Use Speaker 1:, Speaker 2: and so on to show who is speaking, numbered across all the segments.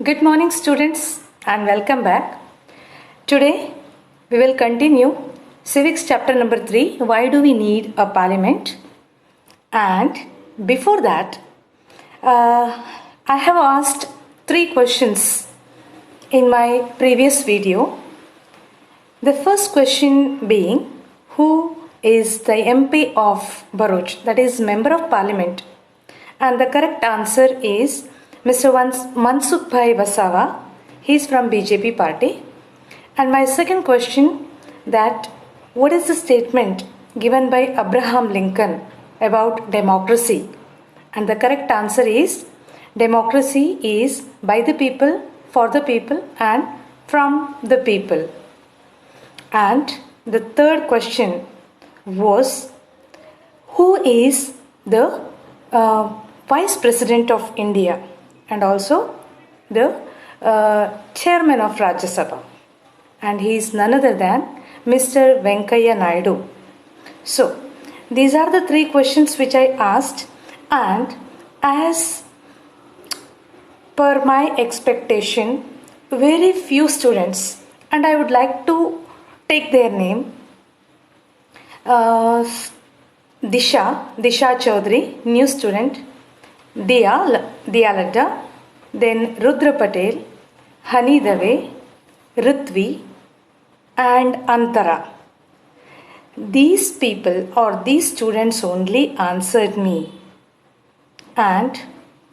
Speaker 1: Good morning, students, and welcome back. Today, we will continue Civics Chapter number 3, Why Do We Need a Parliament? And before that, I have asked 3 questions in my previous video. The first question being, who is the MP of Bharuch, that is Member of Parliament? And the correct answer is Mr. Mansukh Bhai Wasawa. He is from BJP party. And my second question, that what is the statement given by Abraham Lincoln about democracy? And the correct answer is democracy is by the people, for the people and from the people. And the third question was, who is the Vice President of India and also the Chairman of Rajya Sabha? And he is none other than Mr. Venkaiah Naidu. So, these are the 3 questions which I asked, and as per my expectation, very few students, and I would like to take their name, Disha Chaudhary, new student, Diya Ladda, then Rudra Patel, Hani Dave, Ritvi, and Antara. These people or these students only answered me, and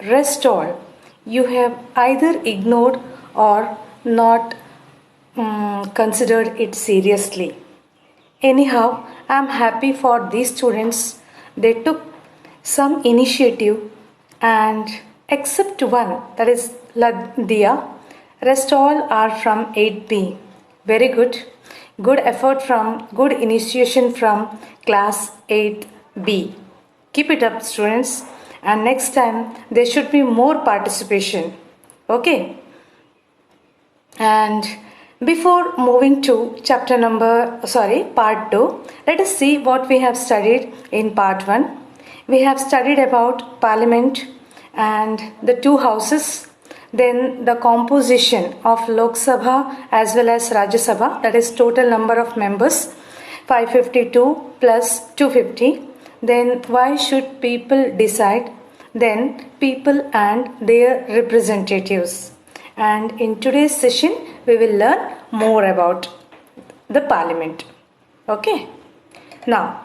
Speaker 1: rest all you have either ignored or not considered it seriously. Anyhow, I am happy for these students. They took some initiative, and except one, that is Diya, rest all are from 8B. Very good. Good effort from, good initiation from class 8B. Keep it up, students. And next time, there should be more participation. Okay? And before moving to part 2, let us see what we have studied in part 1. We have studied about Parliament and the 2 houses, then the composition of Lok Sabha as well as Rajya Sabha, that is total number of members, 552 plus 250. Then why should people decide? Then people and their representatives. And in today's session, we will learn more about the Parliament. Okay. Now,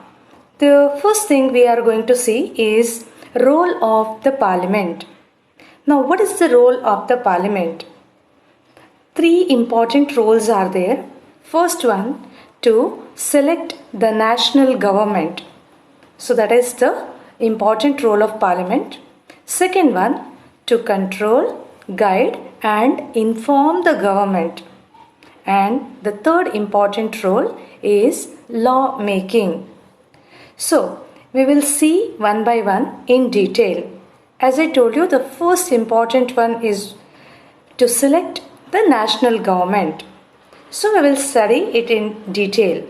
Speaker 1: the first thing we are going to see is role of the Parliament. Now, what is the role of the Parliament? 3 important roles are there. First one, to select the national government. So that is the important role of Parliament. Second one, to control, guide and inform the government. And the third important role is law making. So, we will see one by one in detail. As I told you, the first important one is to select the national government. So, we will study it in detail.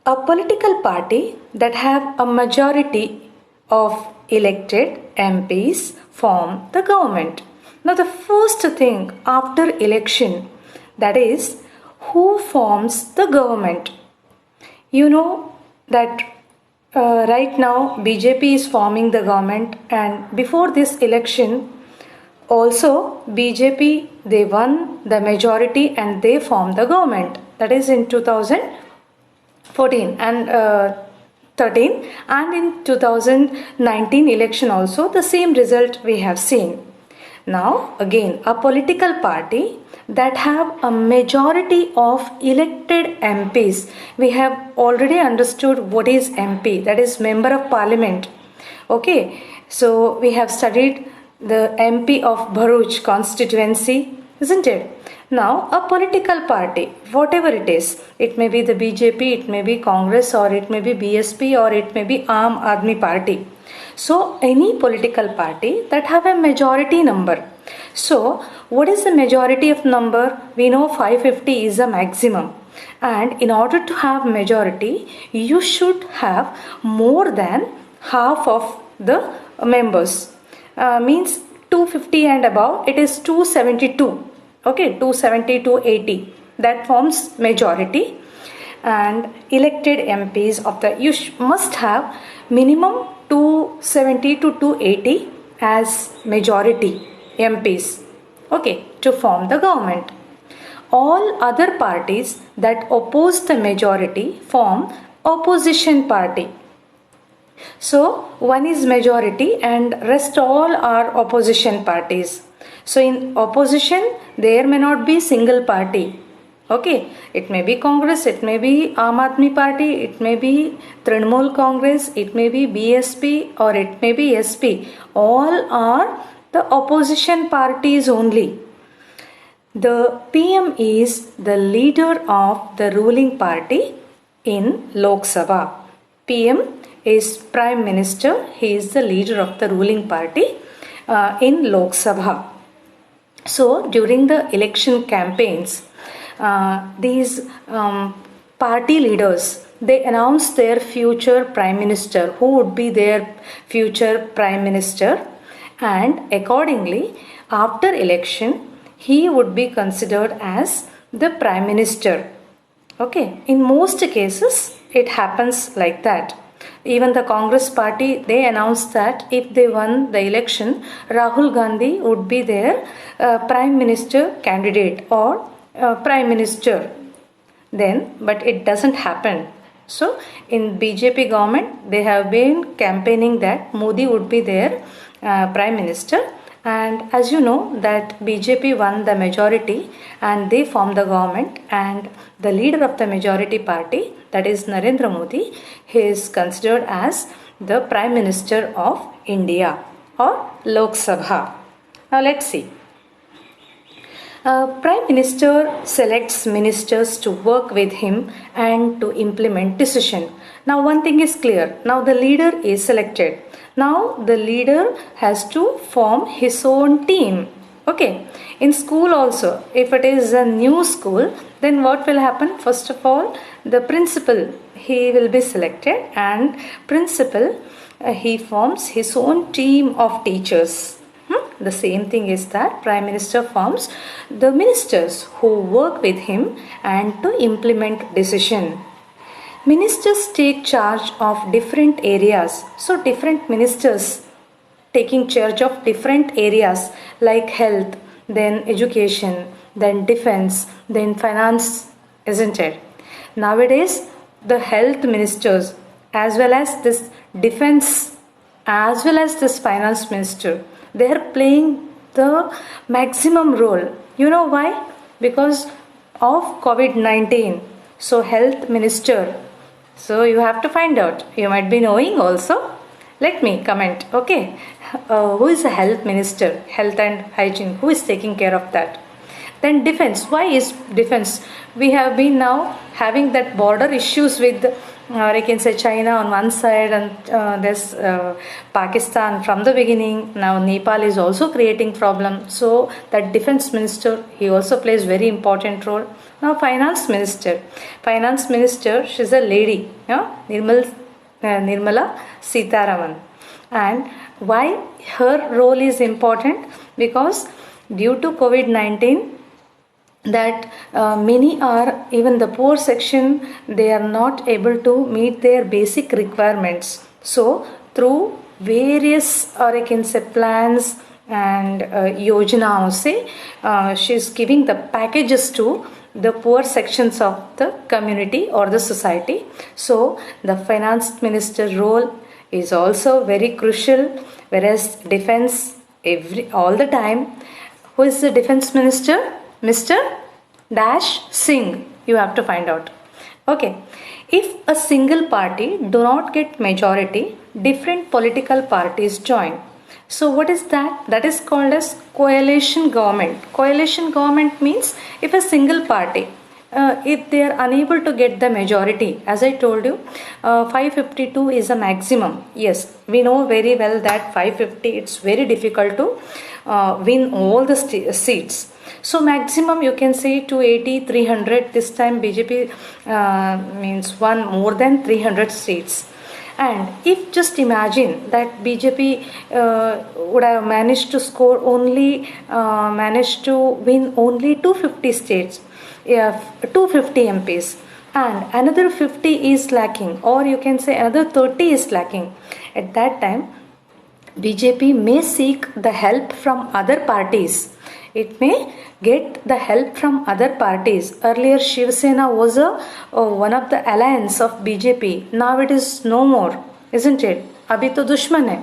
Speaker 1: A political party that have a majority of elected MPs form the government. Now, the first thing after election, that is, who forms the government? You know that right now BJP is forming the government, and before this election also BJP, they won the majority and they formed the government. That is in 2014 and 13, and in 2019 election also the same result we have seen. Now again, a political party that have a majority of elected MPs. We have already understood what is MP, that is Member of Parliament. Okay, so we have studied the MP of Bharuch constituency, isn't it? Now a political party, whatever it may be the BJP, it may be Congress, or it may be BSP, or it may be Aam Aadmi Party. So any political party that have a majority number. So what is the majority of number? We know 550 is a maximum, and in order to have majority you should have more than half of the members. Means 250 and above, it is 272. Okay, 270 to 80. That forms majority. And elected MPs of the, you must have minimum 270 to 280 as majority MPs. Okay, to form the government. All other parties that oppose the majority form opposition party. So one is majority and rest all are opposition parties. So in opposition there may not be single party. Okay, it may be Congress, it may be Aam Aadmi Party, it may be Trinamool Congress, it may be BSP or it may be SP. All are the opposition parties only. The PM is the leader of the ruling party in Lok Sabha. PM is Prime Minister. He is the leader of the ruling party in Lok Sabha. So during the election campaigns, these party leaders, they announce their future Prime Minister, who would be their future Prime Minister, and accordingly after election he would be considered as the Prime Minister. Okay, in most cases it happens like that. Even the Congress party, they announced that if they won the election, Rahul Gandhi would be their Prime Minister candidate or Prime Minister then, but it doesn't happen. So in BJP government, they have been campaigning that Modi would be their Prime Minister. And as you know that BJP won the majority and they formed the government, and the leader of the majority party, that is Narendra Modi, he is considered as the Prime Minister of India or Lok Sabha. Now let's see. Prime Minister selects ministers to work with him and to implement decision. Now one thing is clear. Now the leader is selected. Now the leader has to form his own team. Okay. In school also, if it is a new school, then what will happen? First of all, the principal, he will be selected, and principal, he forms his own team of teachers. The same thing is that Prime Minister forms the ministers who work with him and to implement decision. Ministers take charge of different areas. So different ministers taking charge of different areas like health, then education, then defense, then finance, isn't it? Nowadays, the health ministers as well as this defense as well as this finance minister, they are playing the maximum role. You know why? Because of COVID-19. So health minister. So you have to find out. You might be knowing also. Let me comment. Okay. Who is the health minister? Health and hygiene. Who is taking care of that? Then defense. Why is defense? We have been now having that border issues with I can say China on one side, and there's Pakistan from the beginning. Now Nepal is also creating problem. So that defense minister, he also plays very important role. Now finance minister. Finance minister, she's a lady, Nirmala Sitharaman. And why her role is important? Because due to COVID-19, that many are, even the poor section, they are not able to meet their basic requirements. So through various, or I can say plans and yojana, she's giving the packages to the poor sections of the community or the society. So the finance minister role is also very crucial, whereas defense all the time. Who is the defense minister? Mr. Dash Singh. You have to find out. Okay. If a single party do not get majority, different political parties join. So what is that? That is called as coalition government. Coalition government means if a single party, if they are unable to get the majority, as I told you, 552 is a maximum. Yes, we know very well that 550, it's very difficult to win all the seats. So maximum you can say 280, 300. This time BJP means won more than 300 seats. And if just imagine that BJP would have managed to score only managed to win only 250 states, 250 MPs, and another 50 is lacking, or you can say another 30 is lacking. At that time, BJP may seek the help from other parties. It may get the help from other parties. Earlier, Shiv Sena was one of the alliance of BJP. Now it is no more, isn't it? Abhi to dushman hai.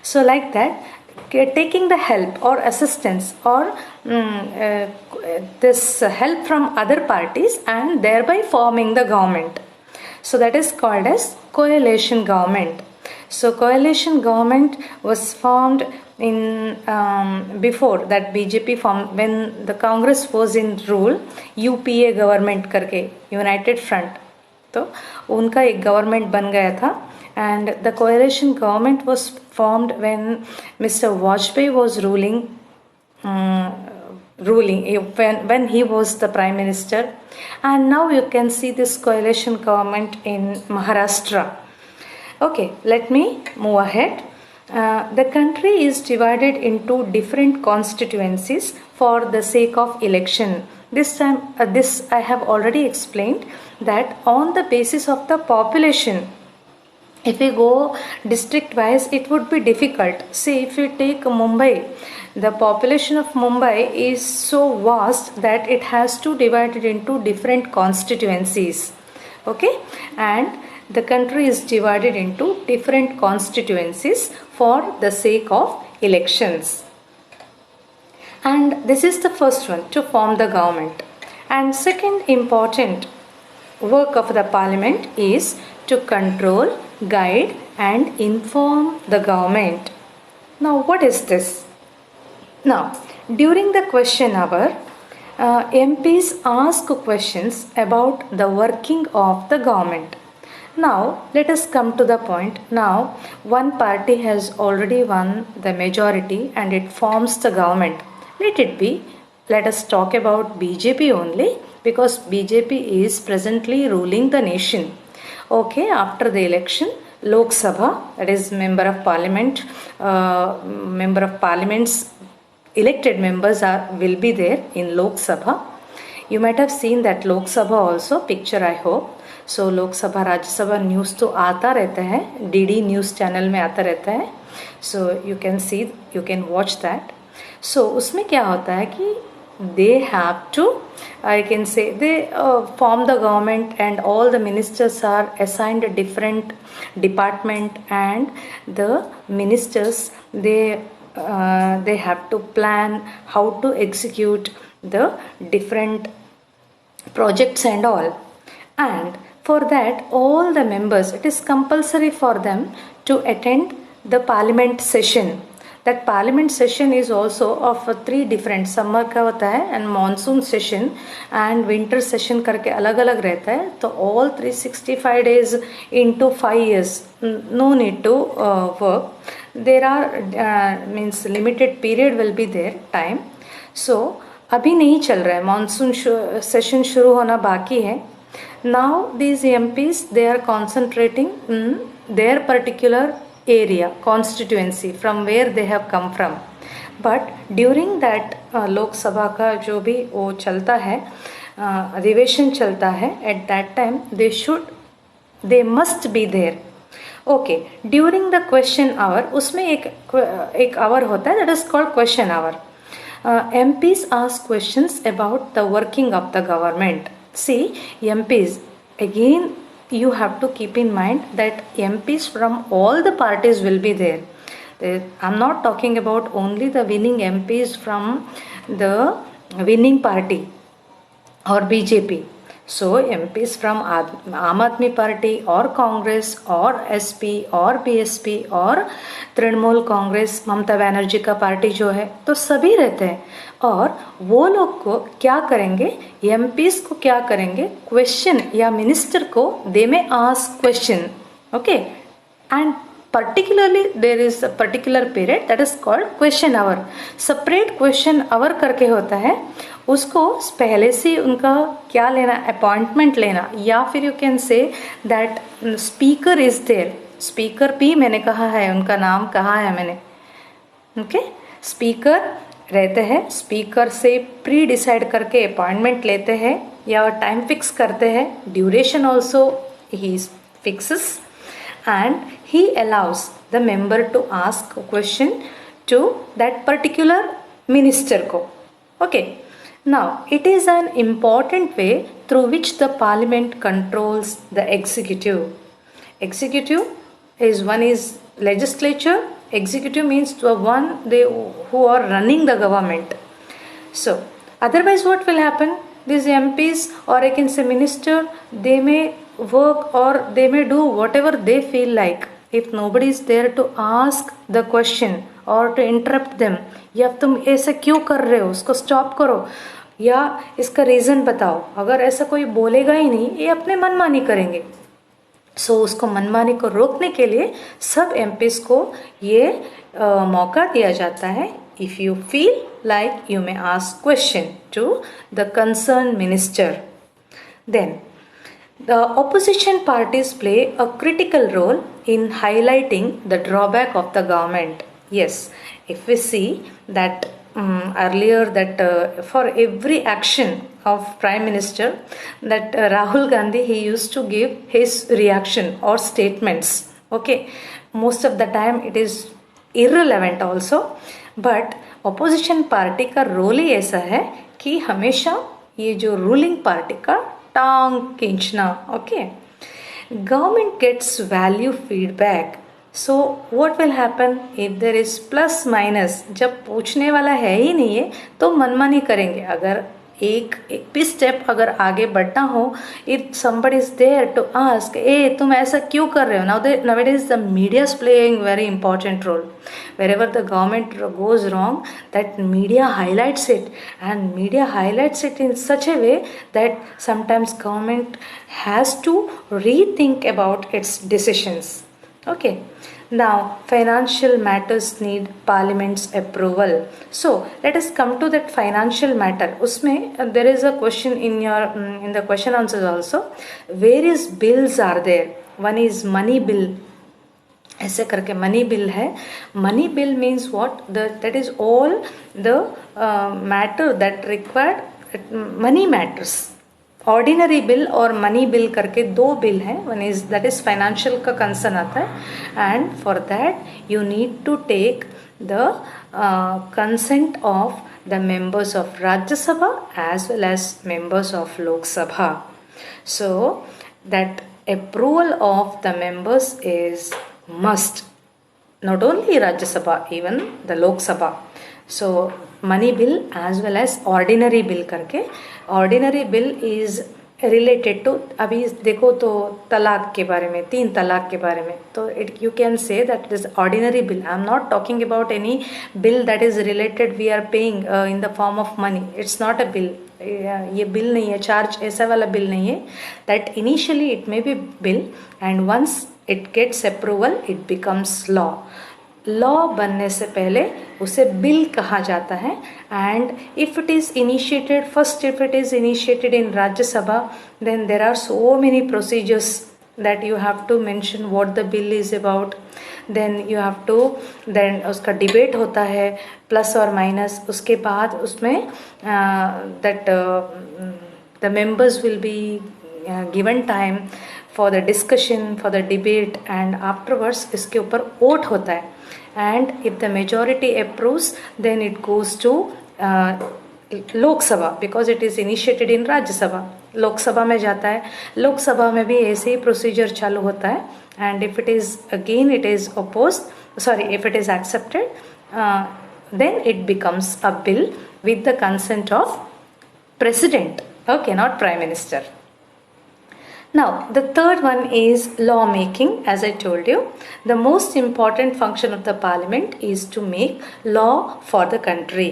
Speaker 1: So like that, taking the help or assistance or this help from other parties and thereby forming the government. So that is called as coalition government. So coalition government was formed in before that BJP formed, when the Congress was in rule. UPA government करके United Front, तो उनका एक government बन गया था. And the coalition government was formed when Mr. Vajpayee was ruling when he was the Prime Minister. And now you can see this coalition government in Maharashtra. Okay, let me move ahead. The country is divided into different constituencies for the sake of election. This time, this I have already explained, that on the basis of the population, if we go district wise, it would be difficult. See, if you take Mumbai, the population of Mumbai is so vast that it has to divide it into different constituencies. Okay, and the country is divided into different constituencies for the sake of elections. And this is the first one, to form the government. And second important work of the parliament is to control, guide and inform the government. Now what is this? Now, during the question hour, MPs ask questions about the working of the government. Now, let us come to the point. Now, one party has already won the majority and it forms the government. Let us talk about BJP only, because BJP is presently ruling the nation. Okay, after the election, Lok Sabha, that is member of parliaments, elected members will be there in Lok Sabha. You might have seen that Lok Sabha also picture, I hope. So लोक सभा राज्य सभा news तो आता रहता है, DD news channel में आता रहता है. So you can see, you can watch that. So उसमें क्या होता है कि they have to, I can say, they form the government and all the ministers are assigned a different department, and the ministers they have to plan how to execute the different projects and all. And for that, all the members, it is compulsory for them to attend the parliament session. That parliament session is also of three different, summer का होता है and monsoon session and winter session करके अलग अलग रहता है. तो all 365 days into 5 years, no need to work. There are means limited period will be there time. So अभी नहीं चल रहा है, monsoon session शुरू होना बाकी है. Now these MPs, they are concentrating their particular area, constituency from where they have come from. But during that Lok Sabha का जो भी वो चलता है, अधिवेशन चलता है, at that time they must be there. Okay, during the question hour, उसमें एक hour होता है, that is called question hour. MPs ask questions about the working of the government. See, MPs, again you have to keep in mind that MPs from all the parties will be there. I'm not talking about only the winning MPs from the winning party or BJP. So MPs from Aam Aadmi Party or Congress or SP or BSP or Trinamool Congress, Mamata Banerjee का party जो है, तो सभी रहते हैं. और वो लोग को क्या करेंगे, MPs को क्या करेंगे, क्वेश्चन, या मिनिस्टर को दे में ask question. Okay, and particularly there is a particular period that is called question hour. separate question hour करके होता है. उसको पहले से उनका क्या लेना, अपॉइंटमेंट लेना, या फिर you can say that speaker is there. Speaker भी मैंने कहा है, उनका नाम कहा है मैंने. ओके, स्पीकर रहते हैं, स्पीकर से प्री डिसाइड करके अपॉइंटमेंट लेते हैं या टाइम फिक्स करते हैं. Duration also he fixes and he allows the member to ask a question to that particular minister ko. Okay, now it is an important way through which the parliament controls the executive. Executive is one is legislature, executive means the one they who are running the government. So otherwise what will happen, these MPs or I can say minister, they may work or they may do whatever they feel like. If nobody is there to ask the question or to interrupt them, या तुम ऐसा क्यों कर रहे हो, उसको stop करो या इसका रीज़न बताओ, अगर ऐसा कोई बोलेगा ही नहीं, ये अपने मनमानी करेंगे. सो उसको मनमानी को रोकने के लिए सब एमपीज को ये मौका दिया जाता है. If you feel like you may ask question to the concerned minister. Then the opposition parties play a critical role in highlighting the drawback of the government. Yes, if we see that earlier that for every action of prime minister that Rahul Gandhi, he used to give his reaction or statements. Okay, most of the time it is irrelevant also, but opposition party का role ही ऐसा है कि हमेशा ये जो ruling party का टांग खींचना. Okay, government gets value feedback. So what will happen if there is plus minus, जब पूछने वाला है ही नहीं है तो मनमानी करेंगे. अगर एक भी स्टेप अगर आगे बढ़ना हो, if somebody is there to ask, ए तुम ऐसा क्यों कर रहे हो, nowadays the media is playing very important role. Wherever the government goes wrong, that media highlights it, and media highlights it in such a way that sometimes government has to rethink about its decisions. Okay, now financial matters need parliament's approval. So let us come to that financial matter. Usme there is a question in your in the question answers also. Various bills are there. One is money bill. ऐसे करके money bill है. Money bill means what, that is all the matter that required money matters. Ordinary bill और money bill करके दो bill हैं. One is that is financial का concern आता है, and for that you need to take the consent of the members of Rajya Sabha as well as members of Lok Sabha. So that approval of the members is must, not only Rajya Sabha, even the Lok Sabha. So money bill as well as ordinary bill करके, ordinary bill is related to, अभी देखो तो तलाक के बारे में, 3 तलाक के बारे में, तो you can say that this ordinary bill. I am not talking about any bill that is related we are paying in the form of money. It's not a bill. ये बिल नहीं है, चार्ज ऐसा वाला bill नहीं है. That initially it may be bill, and once it gets approval it becomes law. Law बनने से पहले उसे बिल कहा जाता है. And if it is initiated, first if it is initiated in Rajya Sabha, then there are so many procedures that you have to mention what the bill is about. then you have to, then उसका debate होता है plus और minus. उसके बाद उसमें that the members will be given time for the discussion, for the debate, and afterwards इसके ऊपर vote होता है. and if the majority approves then it goes to लोक सभा, because it is initiated in Rajya Sabha. Lok Sabha में जाता है. लोकसभा में भी ऐसे ही प्रोसीजर चालू होता है. And if it is again it is opposed, sorry, if it is accepted, then it becomes a bill with the consent of president. Okay, not prime minister. Now, the third one is law making. As I told you, the most important function of the parliament is to make law for the country.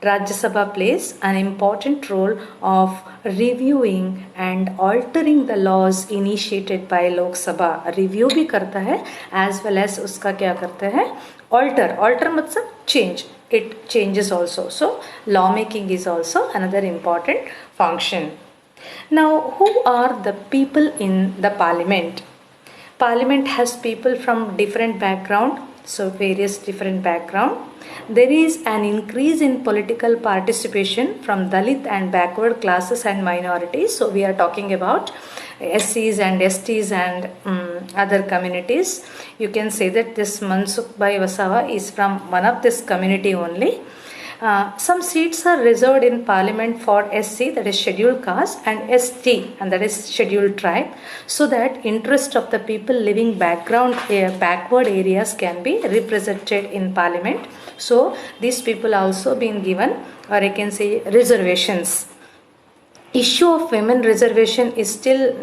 Speaker 1: Rajya Sabha plays an important role of reviewing and altering the laws initiated by Lok Sabha. Review भी करता है as well as उसका क्या करते हैं, alter मतलब change. It changes also. So law making is also another important function. Now, who are the people in the parliament? Parliament has people from different background, so various different background. There is an increase in political participation from Dalit and backward classes and minorities. So we are talking about SCs and STs and other communities. You can say that this Mansukh Bhai Wasawa is from one of this community only. Some seats are reserved in parliament for SC, that is scheduled caste, and ST, and that is scheduled tribe, so that interest of the people living backward areas can be represented in parliament. So these people also been given, or I can say, reservations. Issue of women reservation is still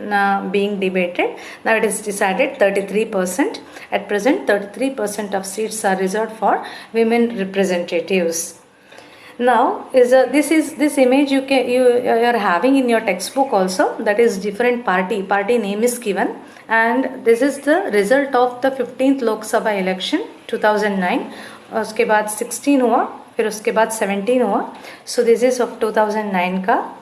Speaker 1: being debated. Now it is decided 33%. At present, 33% of seats are reserved for women representatives. Now this image you are having in your textbook also, that is different party name is given, and this is the result of the 15th Lok Sabha election 2009. उसके बाद 16 हुआ, फिर उसके बाद 17 हुआ. So this is of 2009 का.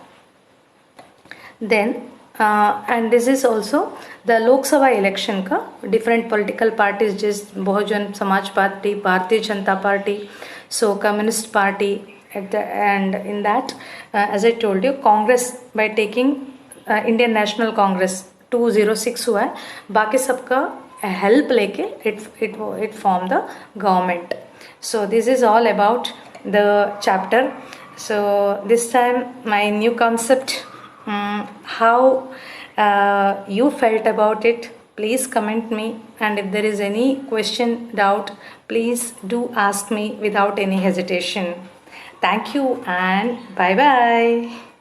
Speaker 1: Then and this is also the Lok Sabha election का, different political parties, just Bahujan Samaj party, Bharatiya Janata party, so Communist Party, and in that as I told you, Congress by taking Indian National Congress 206 हुआ है, बाकी सबका help लेके it form the government. So this is all about the chapter. So this time my new concept, how you felt about it, please comment me, and if there is any question, doubt, please do ask me without any hesitation. Thank you and bye bye.